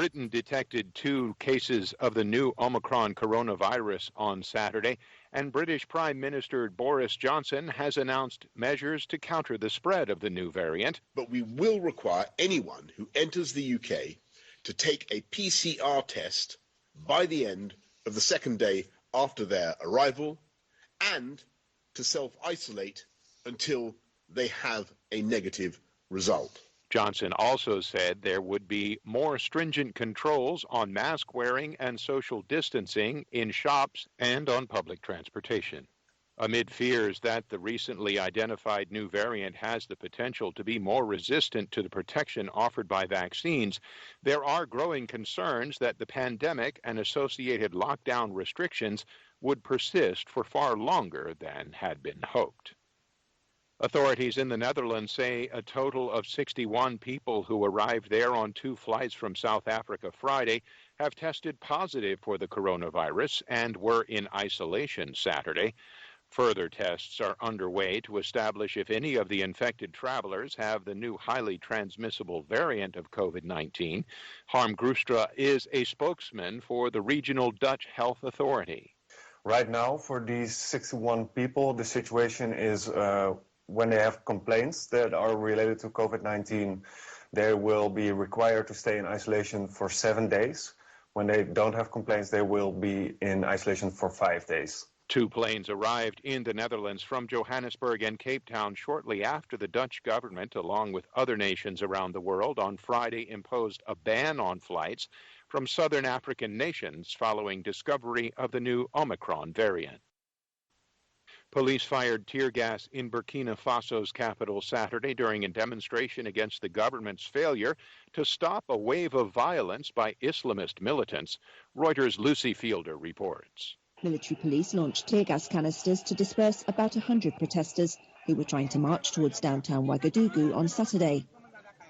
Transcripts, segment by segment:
Britain detected 2 cases of the new Omicron coronavirus on Saturday, and British Prime Minister Boris Johnson has announced measures to counter the spread of the new variant. But we will require anyone who enters the UK to take a PCR test by the end of the second day after their arrival and to self-isolate until they have a negative result. Johnson also said there would be more stringent controls on mask wearing and social distancing in shops and on public transportation. Amid fears that the recently identified new variant has the potential to be more resistant to the protection offered by vaccines, there are growing concerns that the pandemic and associated lockdown restrictions would persist for far longer than had been hoped. Authorities in the Netherlands say a total of 61 people who arrived there on 2 flights from South Africa Friday have tested positive for the coronavirus and were in isolation Saturday. Further tests are underway to establish if any of the infected travelers have the new highly transmissible variant of COVID-19. Harm Groestra is a spokesman for the regional Dutch Health Authority. Right now, for these 61 people, the situation is when they have complaints that are related to COVID-19, they will be required to stay in isolation for 7 days. When they don't have complaints, they will be in isolation for 5 days. 2 planes arrived in the Netherlands from Johannesburg and Cape Town shortly after the Dutch government, along with other nations around the world, on Friday imposed a ban on flights from southern African nations following discovery of the new Omicron variant. Police fired tear gas in Burkina Faso's capital Saturday during a demonstration against the government's failure to stop a wave of violence by Islamist militants. Reuters' Lucy Fielder reports. Military police launched tear gas canisters to disperse about 100 protesters who were trying to march towards downtown Ouagadougou on Saturday.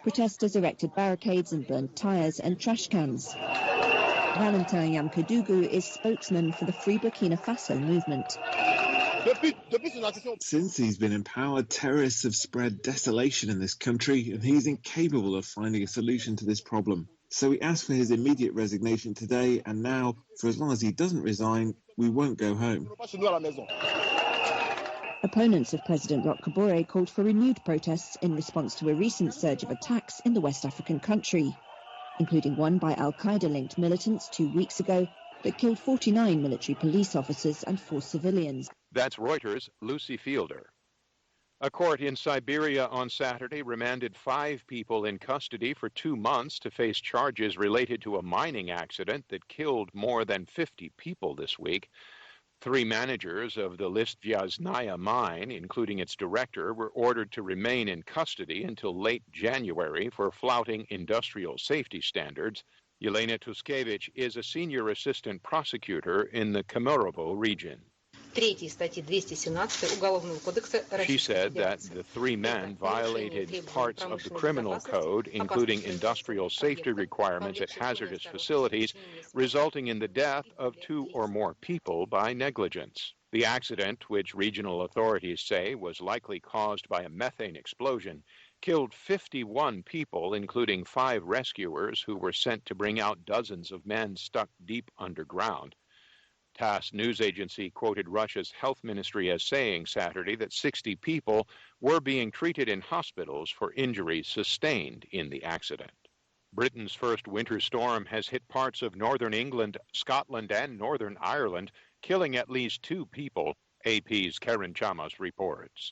Protesters erected barricades and burned tyres and trash cans. Valentin Yamkadougou is spokesman for the Free Burkina Faso movement. Since he's been in power, terrorists have spread desolation in this country, and he's incapable of finding a solution to this problem. So we asked for his immediate resignation today, and now, for as long as he doesn't resign, we won't go home. Opponents of President Roch Kabore called for renewed protests in response to a recent surge of attacks in the West African country, including one by al-Qaeda-linked militants 2 weeks ago that killed 49 military police officers and 4 civilians. That's Reuters' Lucy Fielder. A court in Siberia on Saturday remanded 5 people in custody for 2 months to face charges related to a mining accident that killed more than 50 people this week. 3 managers of the Listvyaznaya mine, including its director, were ordered to remain in custody until late January for flouting industrial safety standards. Yelena Tuskevich is a senior assistant prosecutor in the Kemerovo region. She said that the 3 men violated parts of the criminal code, including industrial safety requirements at hazardous facilities, resulting in the death of 2 or more people by negligence. The accident, which regional authorities say was likely caused by a methane explosion, killed 51 people, including 5 rescuers who were sent to bring out dozens of men stuck deep underground. TASS news agency quoted Russia's health ministry as saying Saturday that 60 people were being treated in hospitals for injuries sustained in the accident. Britain's first winter storm has hit parts of northern England, Scotland, and Northern Ireland, killing at least 2 people. AP's Karen Chamas reports.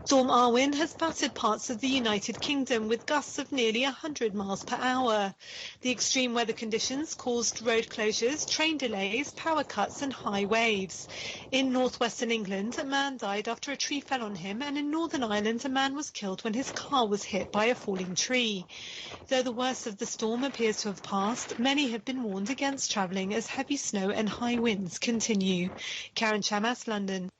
Storm Arwen has battered parts of the United Kingdom with gusts of nearly 100 miles per hour. The extreme weather conditions caused road closures, train delays, power cuts and high waves. In northwestern England, a man died after a tree fell on him, and in Northern Ireland, a man was killed when his car was hit by a falling tree. Though the worst of the storm appears to have passed, many have been warned against travelling as heavy snow and high winds continue. Karen Chamas, London.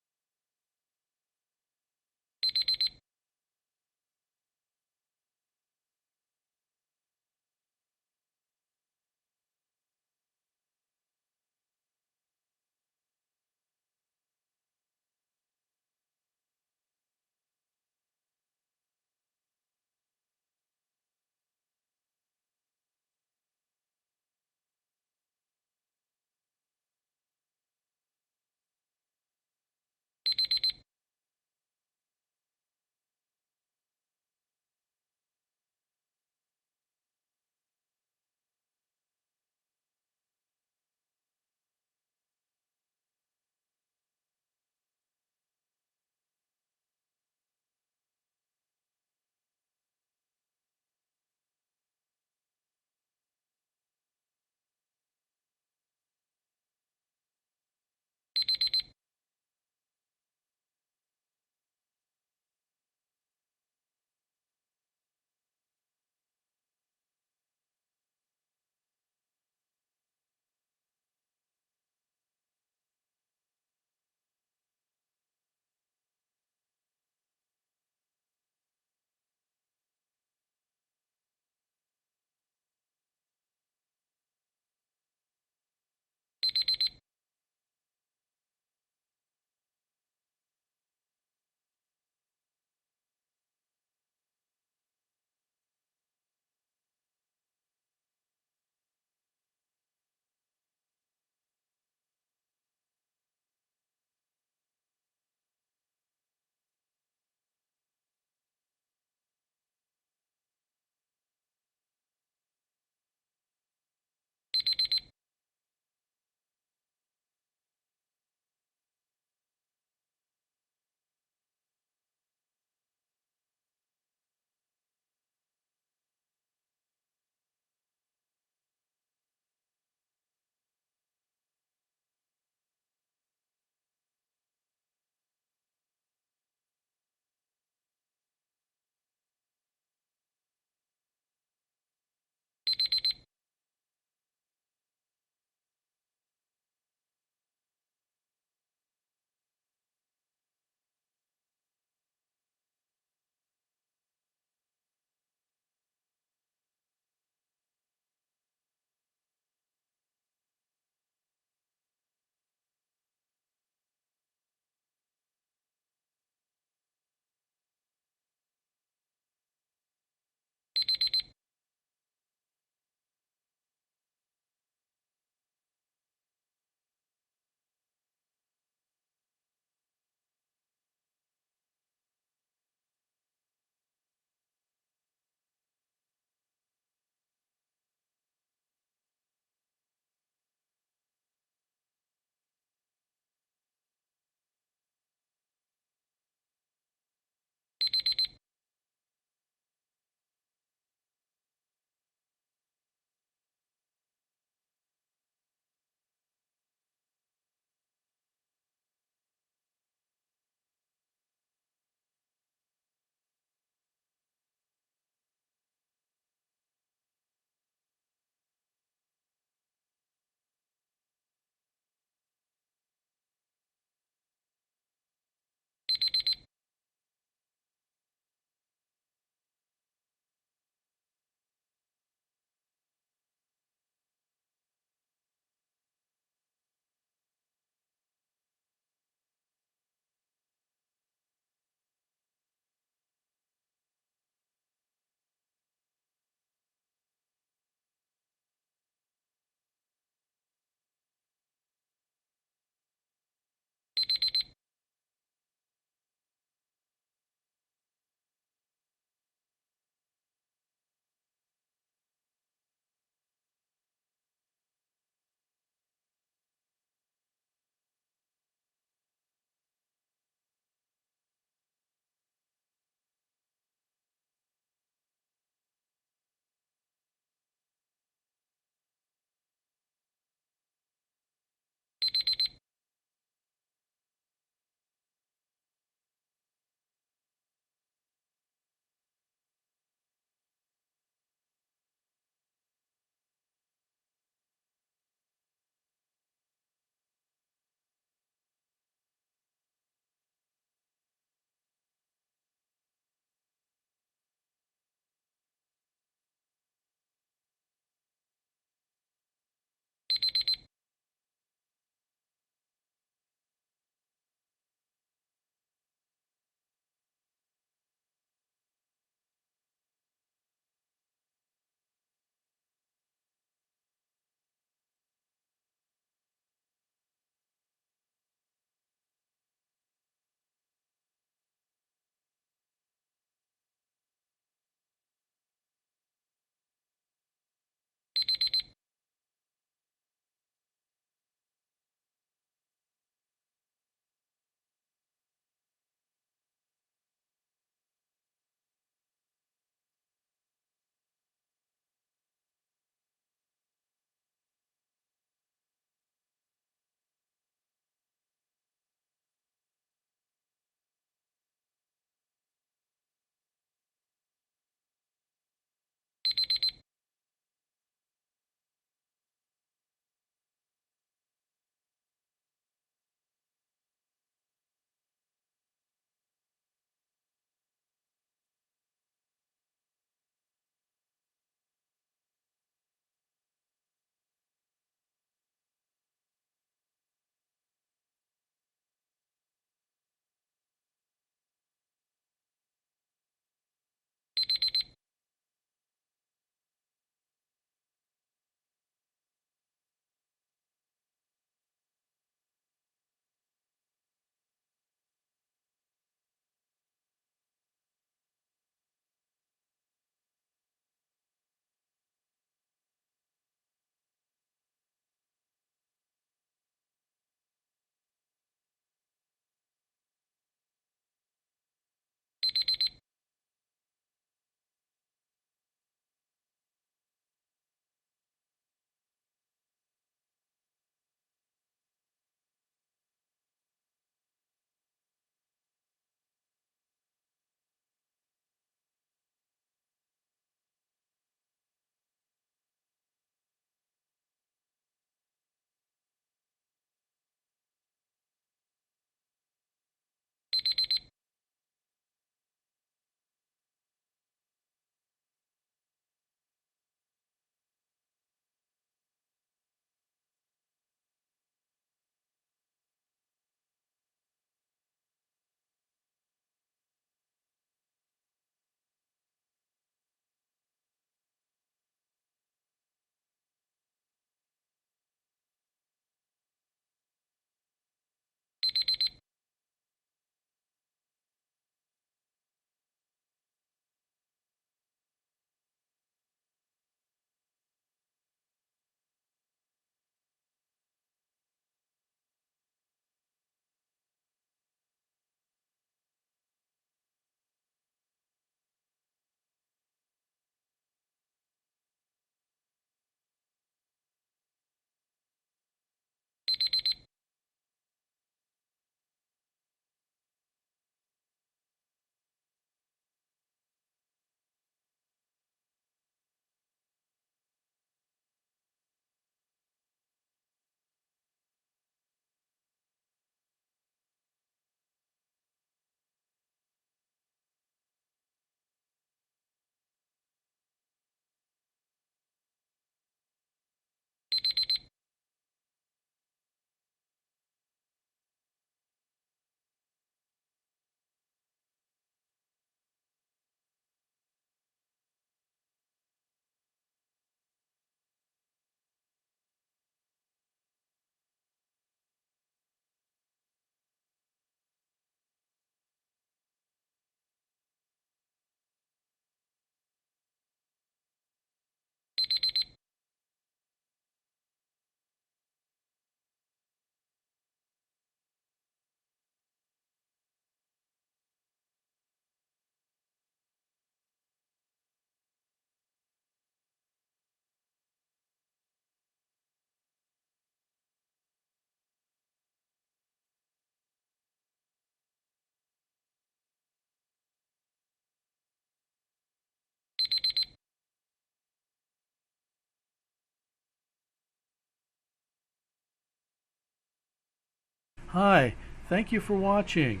Hi, thank you for watching.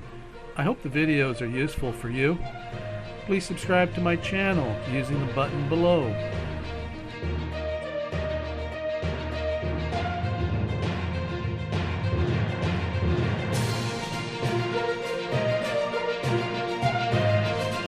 I hope the videos are useful for you. Please subscribe to my channel using the button below.